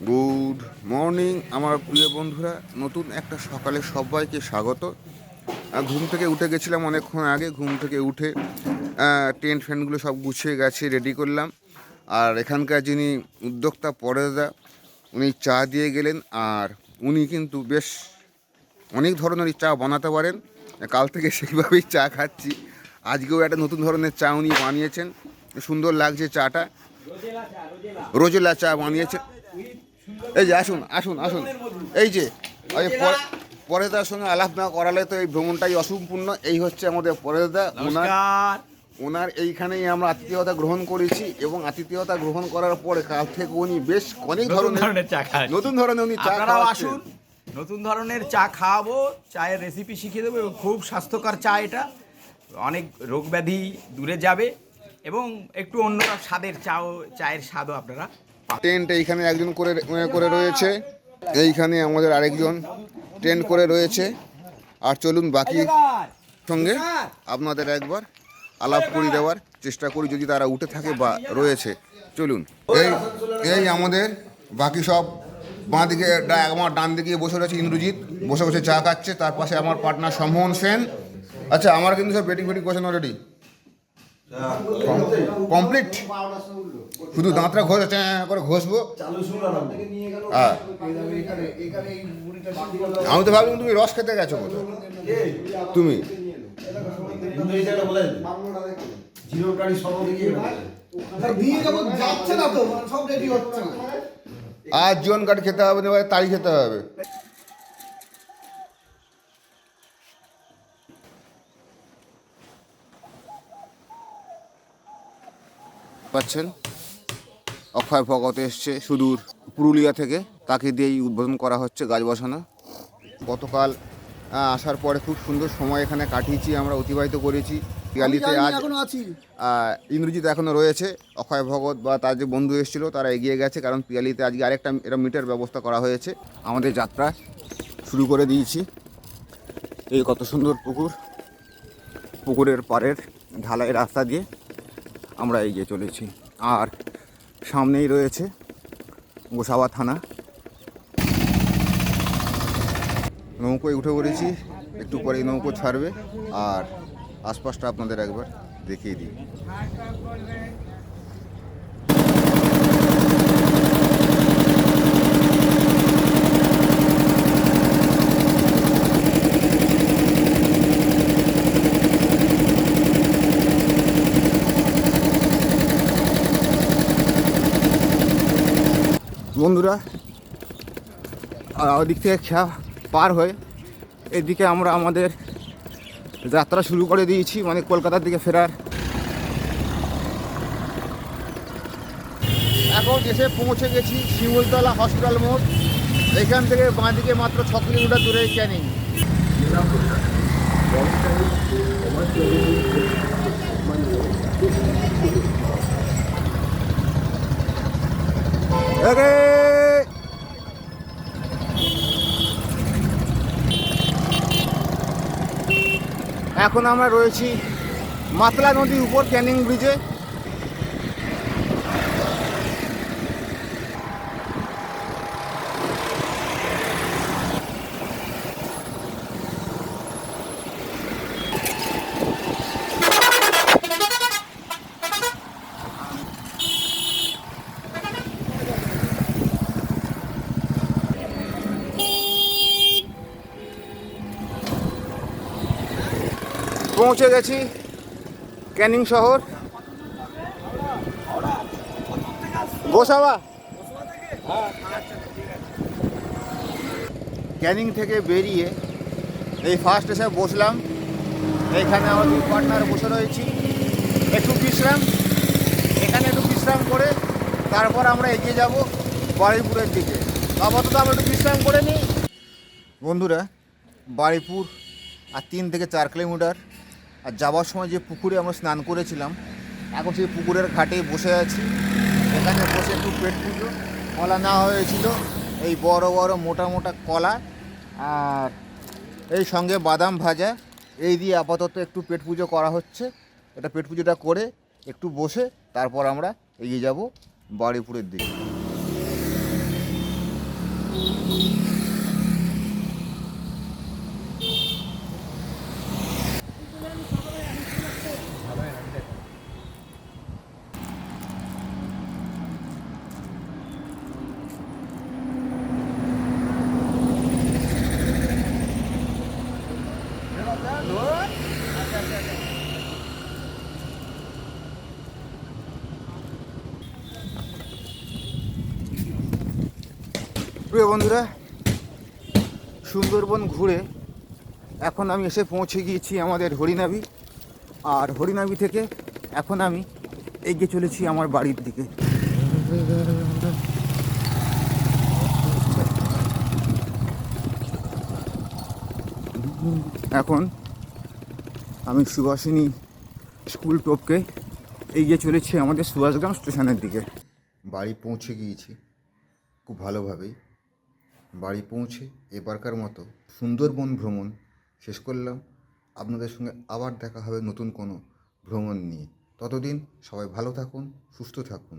Good morning আমার প্রিয় বন্ধুরা, নতুন একটা সকালে সবাইকে স্বাগত। ঘুম থেকে উঠে গেছিলাম অনেকক্ষণ আগে। ঘুম থেকে উঠে টেন্ট ফ্যানগুলো সব গুছিয়ে গেছে, রেডি করলাম। আর এখানকার যিনি উদ্যোক্তা পরেশদা, উনি চা দিয়ে গেলেন। আর উনি কিন্তু বেশ অনেক ধরনের চা বানাতে পারেন। কাল থেকে সেইভাবেই চা খাচ্ছি। আজকেও একটা নতুন ধরনের চা উনি বানিয়েছেন, সুন্দর লাগছে চাটা। রোজেলা চা বানিয়েছেন। এই যে আসুন আসুন আসুন, এই যে পরেশদার সঙ্গে আলাপ না করালে তো এই ভ্রমণটাই অসম্পূর্ণ। এই হচ্ছে আমাদের পরেশদা। ওনার এইখানেই আমরা আতিথেয়তা গ্রহণ করেছি, এবং আতিথেয়তা গ্রহণ করার পরে কাল থেকে উনি বেশ অনেক ধরনের চা খান। নতুন ধরনের উনি চা আসুন, নতুন ধরনের চা খাওয়াবো, চায়ের রেসিপি শিখিয়ে দেবো। এবং খুব স্বাস্থ্যকর চা এটা, অনেক রোগ ব্যাধি দূরে যাবে এবং একটু অন্য স্বাদের চায়ের স্বাদও আপনারা। টেন্ট এইখানে একজন করে করে রয়েছে, এইখানে আমাদের আরেকজন টেন্ট করে রয়েছে। আর চলুন বাকি সঙ্গে আপনাদের একবার আলাপ করে দেওয়ার চেষ্টা করি, যদি তারা উঠে থাকে বা রয়েছে। চলুন। এই আমাদের বাকি সব বাঁ দিকে, আমার ডান দিকে বসে রয়েছে ইন্দ্রজিৎ, বসে বসে চা খাচ্ছে। তার পাশে আমার পার্টনার সম্মোহন সেন। আচ্ছা, আমার কিন্তু সব বেটিং করছেন অলরেডি কমপ্লিট। শুধু দাঁতটা করে ঘষবো। হ্যাঁ, আমি তো ভাবলাম তুমি রস খেতে গেছো। তুমি আর জীবন কাঠ খেতে হবে না, তাড়ি খেতে হবে। পাচ্ছেন অক্ষয় ভগত এসছে সুদূর পুরুলিয়া থেকে, তাকে দিয়েই উদ্বোধন করা হচ্ছে গাছ বসানো। গতকাল আসার পরে খুব সুন্দর সময় এখানে কাটিয়েছি, আমরা অতিবাহিত করেছি। পিয়ালিতে আজ ইন্দ্রজিৎ এখনও রয়েছে। অক্ষয় ভগত বা তার যে বন্ধু এসেছিল তারা এগিয়ে গেছে, কারণ পিয়ালিতে আজকে আরেকটা এরা মিটের ব্যবস্থা করা হয়েছে। আমাদের যাত্রা শুরু করে দিয়েছি। এই কত সুন্দর পুকুর, পুকুরের পাড়ের ঢালাই রাস্তা দিয়ে আমরা এগিয়ে চলেছি। আর সামনেই রয়েছে গোসাবা থানা। নৌকোয় উঠে পড়েছি, একটু পরেই নৌকো ছাড়বে। আর আশপাশটা আপনাদের একবার দেখিয়ে দিই। বন্ধুরা, ওদিক থেকে খেয়া পার হয়ে এদিকে আমরা আমাদের যাত্রা শুরু করে দিয়েছি, মানে কলকাতার দিকে ফেরার। এখন এসে পৌঁছে গেছি শিমুলতলা হসপিটাল মোড়। এখান থেকে বাঁদিকে মাত্র 6 কিলোমিটার দূরে ক্যানিং। এখন আমরা রয়েছি মাতলা নদীর উপর ক্যানিং ব্রিজে। পৌঁছে গেছি ক্যানিং শহর। গোসাবা ক্যানিং থেকে বেরিয়ে এই ফার্স্ট এসে বসলাম। এইখানে আমার দুই পার্টনার বসে রয়েছি, একটু বিশ্রাম। এখানে একটু বিশ্রাম করে তারপর আমরা এগিয়ে যাব বারুইপুরের দিকে। আপাতত আমরা একটু বিশ্রাম করে নিই। বন্ধুরা, বারুইপুর আর 3 থেকে 4 কিলোমিটার। আর যাওয়ার সময় যে পুকুরে আমরা স্নান করেছিলাম, এখন সেই পুকুরের ঘাটে বসে আছি। এখানে বসে একটু পেট পুজো কলা নেওয়া হয়েছিল, এই বড় বড় মোটা মোটা কলা, আর এই সঙ্গে বাদাম ভাজা। এই দিয়ে আপাতত একটু পেট পুজো করা হচ্ছে। এটা পেট পুজোটা করে একটু বসে তারপর আমরা এগিয়ে যাব বারুইপুরের দিকে। প্রিয় বন্ধুরা, সুন্দরবন ঘুরে এখন আমি এসে পৌঁছে গিয়েছি আমাদের হরিনাবি। আর হরিনাবি থেকে এখন আমি এগিয়ে চলেছি আমার বাড়ির দিকে। এখন আমি সুভাষিনী স্কুল টপকে এগিয়ে চলেছি আমাদের সুভাষগ্রাম স্টেশনের দিকে। বাড়ি পৌঁছে গিয়েছি খুব ভালোভাবেই। বাড়ি পৌঁছে এবারকার মতো সুন্দরবন ভ্রমণ শেষ করলাম। আপনাদের সঙ্গে আবার দেখা হবে নতুন কোনো ভ্রমণ নিয়ে। ততদিন সবাই ভালো থাকুন, সুস্থ থাকুন।